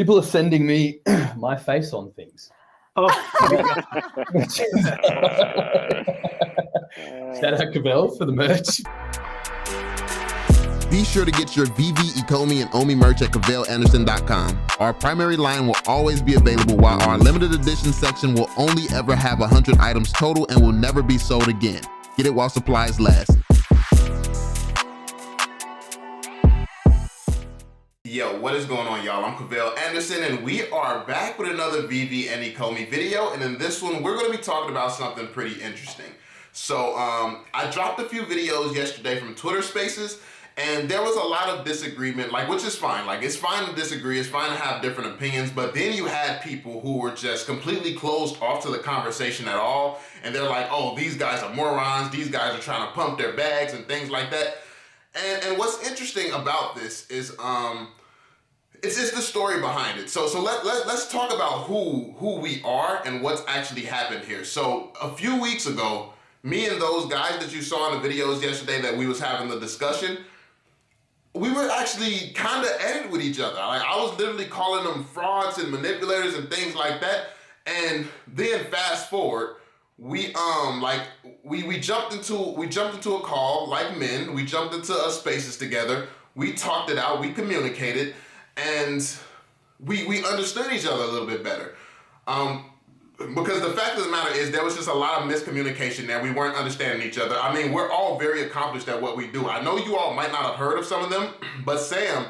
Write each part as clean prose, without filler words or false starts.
people are sending me my face on things. Oh, Shout out Cavell for the merch. Be sure to get your Veve, Ecomi, and Omi merch at CavellAnderson.com. Our primary line will always be available, while our limited edition section will only ever have 100 items total and will never be sold again. Get it while supplies last. Yo, what is going on, y'all? I'm Cavell Anderson, and we are back with another Veve and Ecomi video. And in this one, we're going to be talking about something pretty interesting. So, I dropped a few videos yesterday from Twitter Spaces, and there was a lot of disagreement, which is fine. It's fine to disagree, it's fine to have different opinions, but then you had people who were just completely closed off to the conversation at all, and they're like, oh, these guys are morons, these guys are trying to pump their bags and things like that. And what's interesting about this is, it's just the story behind it. So let's talk about who we are and what's actually happened here. So a few weeks ago, me and those guys that you saw in the videos yesterday that we was having the discussion, we were actually kind of at it with each other. I was literally calling them frauds and manipulators and things like that. And then fast forward, we jumped into a call like men. We jumped into spaces together. We talked it out. We communicated, and we understood each other a little bit better. Because the fact of the matter is there was just a lot of miscommunication there. We weren't understanding each other. I mean, we're all very accomplished at what we do. I know you all might not have heard of some of them, but Sam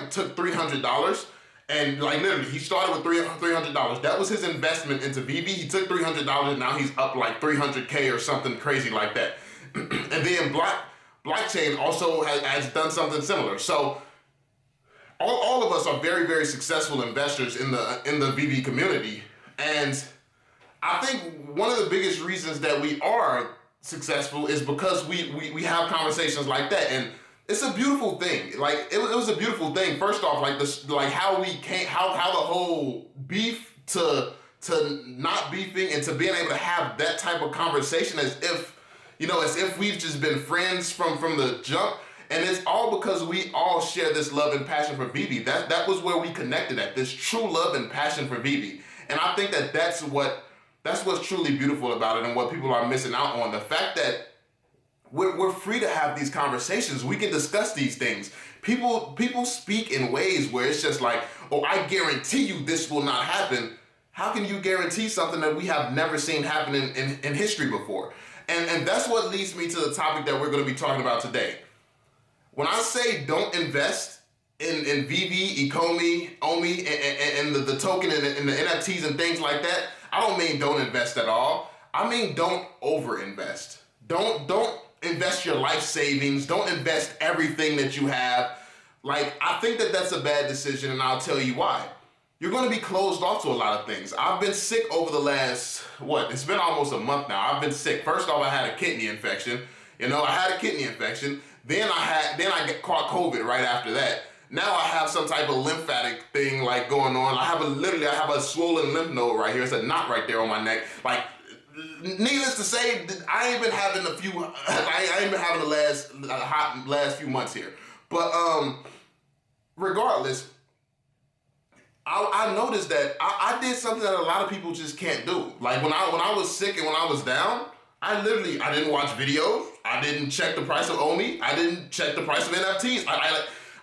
took $300 and literally he started with $300. That was his investment into Veve. He took $300 and now he's up like 300K or something crazy like that. And then Blockchain also has done something similar. So all of us are very, very successful investors in the Veve community. And I think one of the biggest reasons that we are successful is because we have conversations like that, and it's a beautiful thing. It was a beautiful thing. First off, how the whole beef to not beefing and to being able to have that type of conversation as if we've just been friends from the jump. And it's all because we all share this love and passion for Veve. That was where we connected at, this true love and passion for Veve. And I think that's what's truly beautiful about it and what people are missing out on. The fact that we're free to have these conversations. We can discuss these things. People speak in ways where it's just like, oh, I guarantee you this will not happen. How can you guarantee something that we have never seen happen in history before? And that's what leads me to the topic that we're going to be talking about today. When I say don't invest in Veve, Ecomi, Omi, and the token and the NFTs and things like that, I don't mean don't invest at all. I mean don't over-invest. Don't invest your life savings. Don't invest everything that you have. I think that's a bad decision, and I'll tell you why. You're going to be closed off to a lot of things. I've been sick over the last, it's been almost a month now. I've been sick. First off, I had a kidney infection. Then I caught COVID right after that. Now I have some type of lymphatic thing going on. I have a swollen lymph node right here. It's a knot right there on my neck. Needless to say, I ain't been having the last few months here. But regardless, I noticed that I did something that a lot of people just can't do. When I was sick and when I was down, I didn't watch videos. I didn't check the price of Omi. I didn't check the price of NFTs.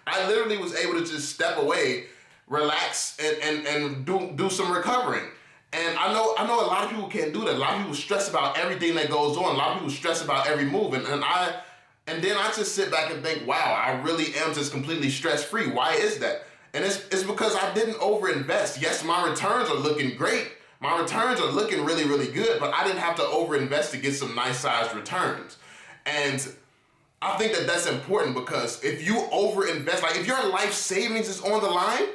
I literally was able to just step away, relax, and do some recovering. And I know a lot of people can't do that. A lot of people stress about everything that goes on. A lot of people stress about every move. And then I just sit back and think, wow, I really am just completely stress-free. Why is that? And it's because I didn't overinvest. Yes, my returns are looking great. My returns are looking really, really good, but I didn't have to overinvest to get some nice-sized returns. And I think that's important because if you overinvest, if your life savings is on the line,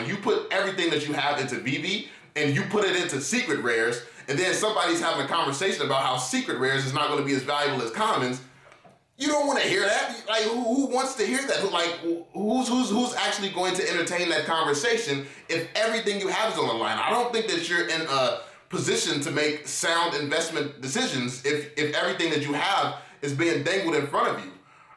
you put everything that you have into Veve and you put it into secret rares, and then somebody's having a conversation about how secret rares is not going to be as valuable as commons, you don't want to hear that. Who wants to hear that? Who's actually going to entertain that conversation if everything you have is on the line? I don't think that you're in a position to make sound investment decisions if everything that you have is being dangled in front of you.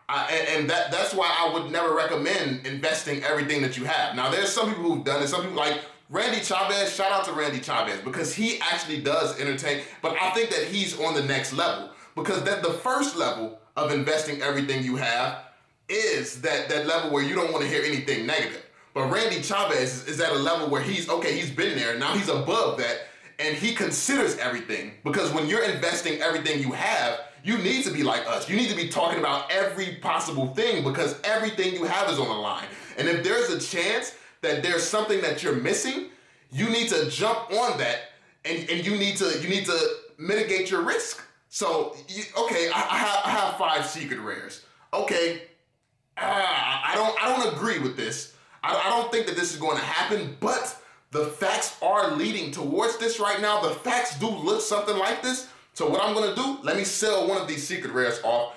That's why I would never recommend investing everything that you have. Now, there's some people who've done it. Some people like Randy Chavez. Shout out to Randy Chavez because he actually does entertain. But I think that he's on the next level because that the first level of investing everything you have is that level where you don't want to hear anything negative. But Randy Chavez is at a level where he's been there. Now he's above that and he considers everything because when you're investing everything you have, you need to be like us. You need to be talking about every possible thing because everything you have is on the line. And if there's a chance that there's something that you're missing, you need to jump on that and you need to mitigate your risk. So, I have 5 secret rares. Okay, I don't agree with this. I don't think that this is going to happen, but the facts are leading towards this right now. The facts do look something like this. So what I'm going to do, let me sell one of these secret rares off,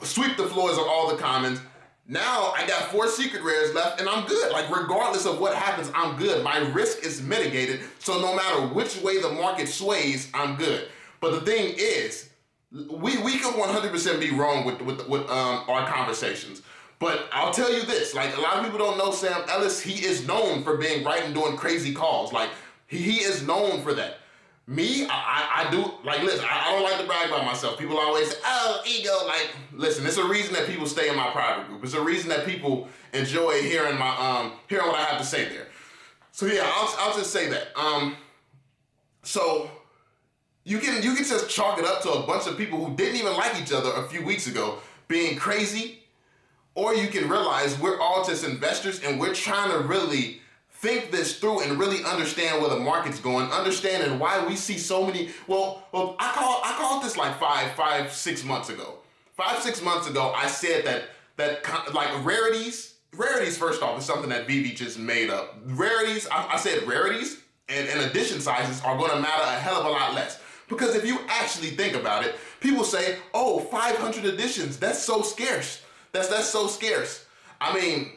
sweep the floors of all the commons. Now I got 4 secret rares left and I'm good. Like regardless of what happens, I'm good. My risk is mitigated. So no matter which way the market sways, I'm good. But the thing is, we can 100% be wrong with our conversations. But I'll tell you this, like a lot of people don't know Sam Ellis, he is known for being right and doing crazy calls. Like he is known for that. Me, I do, like, listen, I don't like to brag about myself. People always say, oh, ego, like, listen, it's a reason that people stay in my private group. It's a reason that people enjoy hearing hearing what I have to say there. So yeah, I'll just say that. So you can just chalk it up to a bunch of people who didn't even like each other a few weeks ago being crazy, or you can realize we're all just investors and we're trying to really think this through and really understand where the market's going, understanding why we see so many. Well, I called this like 6 months ago. 5-6 months ago, I said that like rarities first off is something that Veve just made up. Rarities, I said rarities and addition sizes are going to matter a hell of a lot less. Because if you actually think about it, people say, oh, 500 additions, that's so scarce. That's so scarce. I mean,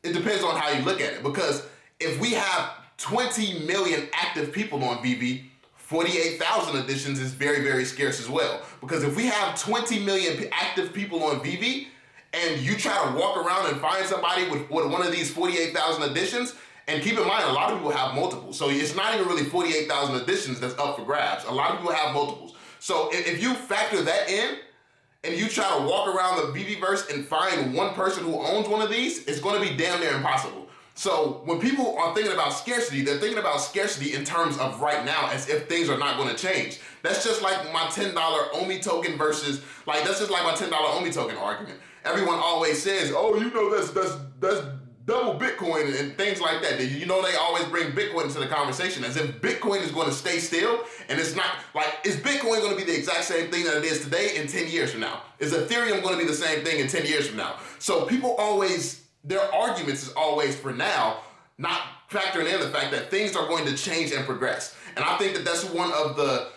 it depends on how you look at it because if we have 20 million active people on Veve, 48,000 additions is very, very scarce as well. Because if we have 20 million active people on Veve and you try to walk around and find somebody with one of these 48,000 additions, and keep in mind, a lot of people have multiples. So it's not even really 48,000 additions that's up for grabs. A lot of people have multiples. So if you factor that in, and you try to walk around the Veveverse and find one person who owns one of these, it's going to be damn near impossible. So when people are thinking about scarcity, they're thinking about scarcity in terms of right now as if things are not going to change. That's just like my $10 Omi Token versus, like, that's just like my $10 Omi Token argument. Everyone always says, oh, you know, that's double Bitcoin and things like that. You know, they always bring Bitcoin into the conversation as if Bitcoin is going to stay still. And it's not, like, is Bitcoin going to be the exact same thing that it is today in 10 years from now? Is Ethereum going to be the same thing in 10 years from now? So people always, their arguments is always for now, not factoring in the fact that things are going to change and progress. And I think that that's one of the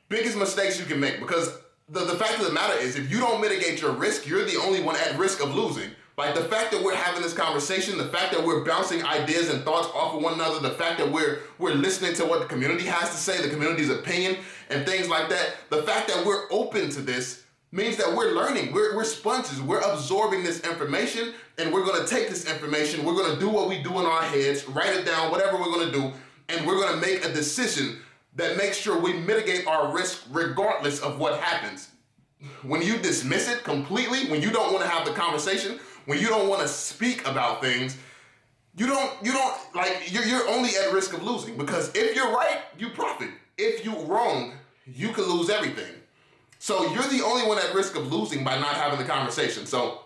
biggest mistakes you can make because the fact of the matter is if you don't mitigate your risk, you're the only one at risk of losing. Like the fact that we're having this conversation, the fact that we're bouncing ideas and thoughts off of one another, the fact that we're listening to what the community has to say, the community's opinion and things like that, the fact that we're open to this means that we're learning, we're sponges, we're absorbing this information and we're gonna take this information, we're gonna do what we do in our heads, write it down, whatever we're gonna do, and we're gonna make a decision that makes sure we mitigate our risk regardless of what happens. When you dismiss it completely, when you don't wanna have the conversation, when you don't want to speak about things, you're only at risk of losing because if you're right, you profit. If you're wrong, you could lose everything. So you're the only one at risk of losing by not having the conversation. So,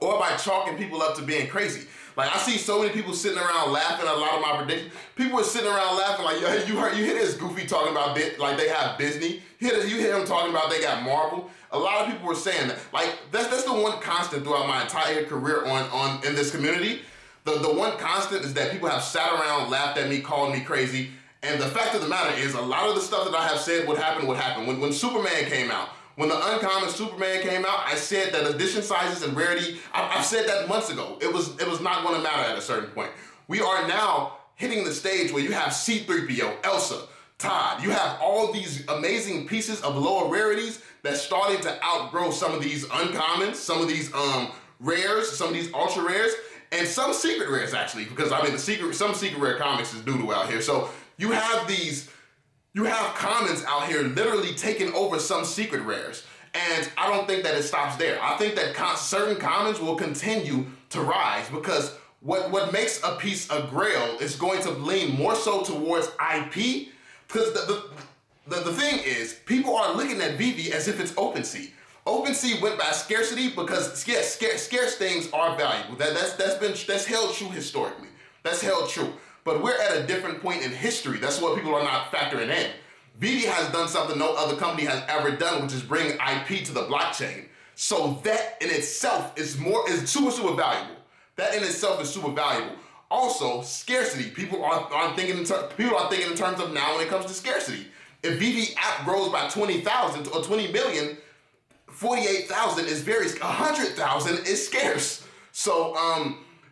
or by chalking people up to being crazy. Like I see so many people sitting around laughing at a lot of my predictions. People are sitting around laughing like, yo, you hear this goofy talking about like they have Disney. You hear him talking about they got Marvel. A lot of people were saying that. Like that's the one constant throughout my entire career in this community. The one constant is that people have sat around, laughed at me, called me crazy. And the fact of the matter is a lot of the stuff that I have said would happen. When Superman came out, when the uncommon Superman came out, I said that addition sizes and rarity, I've said that months ago. It was not going to matter at a certain point. We are now hitting the stage where you have C-3PO, Elsa, Todd. You have all these amazing pieces of lower rarities that's starting to outgrow some of these uncommons, some of these rares, some of these ultra rares, and some secret rares actually, because I mean some secret rare comics is doo-doo out here. So you have commons out here literally taking over some secret rares. And I don't think that it stops there. I think that certain commons will continue to rise, because what makes a piece a grail is going to lean more so towards IP. Because the thing is, people are looking at Veve as if it's OpenSea. OpenSea went by scarcity because, yes, scarce things are valuable. That's held true historically. That's held true. But we're at a different point in history. That's what people are not factoring in. Veve has done something no other company has ever done, which is bring IP to the blockchain. So that in itself is super valuable. That in itself is super valuable. Also, scarcity. People are thinking in terms of now when it comes to scarcity. If Veve app grows by 20,000 or 20 million, 48,000 is 100,000 is scarce. So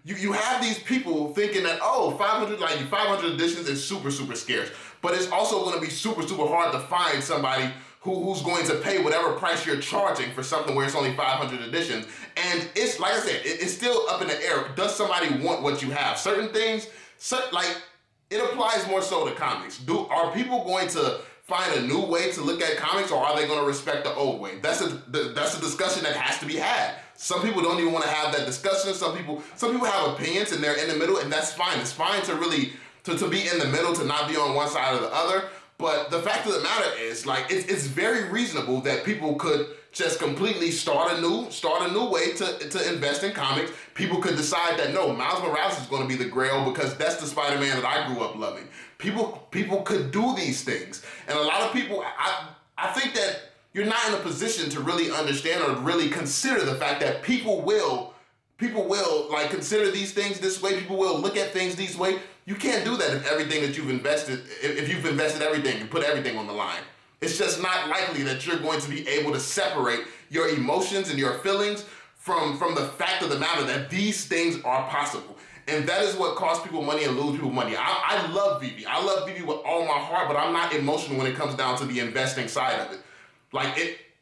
you have these people thinking that 500 editions is super scarce, but it's also going to be super hard to find somebody who's going to pay whatever price you're charging for something where it's only 500 editions. And it's like I said, it's still up in the air. Does somebody want what you have? Certain things, it applies more so to comics. Are people going to find a new way to look at comics, or are they going to respect the old way? That's a discussion that has to be had. Some people don't even want to have that discussion. Some people have opinions and they're in the middle, and that's fine. It's fine to really to be in the middle, to not be on one side or the other. But the fact of the matter is, it's very reasonable that people could just completely start a new way to invest in comics. People could decide that no, Miles Morales is going to be the grail because that's the Spider-Man that I grew up loving. People could do these things, and a lot of people, I think that you're not in a position to really understand or really consider the fact that people will consider these things this way. People will look at things this way. You can't do that if you've invested everything and put everything on the line. It's just not likely that you're going to be able to separate your emotions and your feelings from the fact of the matter that these things are possible. And that is what costs people money and lose people money. I love Veve. I love Veve with all my heart, but I'm not emotional when it comes down to the investing side of it.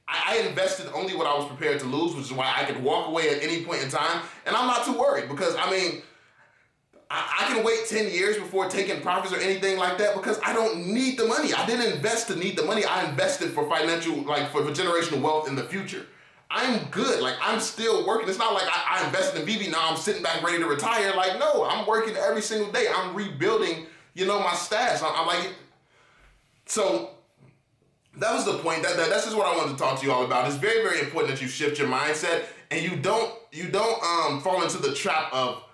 I invested only what I was prepared to lose, which is why I could walk away at any point in time, and I'm not too worried because, I can wait 10 years before taking profits or anything like that because I don't need the money. I didn't invest to need the money. I invested for financial, for generational wealth in the future. I'm good. I'm still working. It's not like I invested in Veve, now I'm sitting back ready to retire. No, I'm working every single day. I'm rebuilding, my stash. So that was the point. That's just what I wanted to talk to you all about. It's very, very important that you shift your mindset and you don't fall into the trap of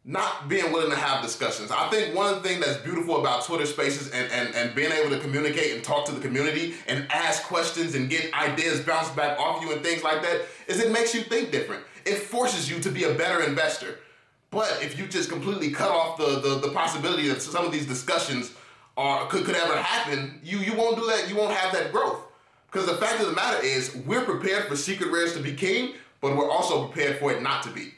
not being willing to have discussions. I think one of the things that's beautiful about Twitter Spaces and being able to communicate and talk to the community and ask questions and get ideas bounced back off you and things like that is it makes you think different. It forces you to be a better investor. But if you just completely cut off the possibility that some of these discussions could ever happen, you won't do that. You won't have that growth. Because the fact of the matter is we're prepared for secret rares to be king, but we're also prepared for it not to be.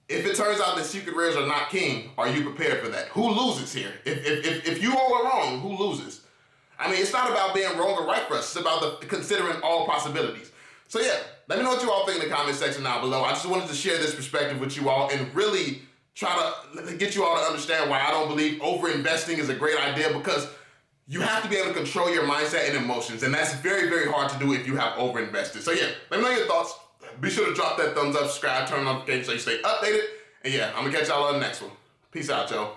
If it turns out that secret rares are not king, are you prepared for that? Who loses here? If you all are wrong, who loses? It's not about being wrong or right for us. It's about considering all possibilities. So yeah, let me know what you all think in the comment section down below. I just wanted to share this perspective with you all and really try to get you all to understand why I don't believe over-investing is a great idea, because you have to be able to control your mindset and emotions, and that's very, very hard to do if you have over-invested. So yeah, let me know your thoughts. Be sure to drop that thumbs up, subscribe, turn on notifications so you stay updated. And yeah, I'm going to catch y'all on the next one. Peace out, y'all.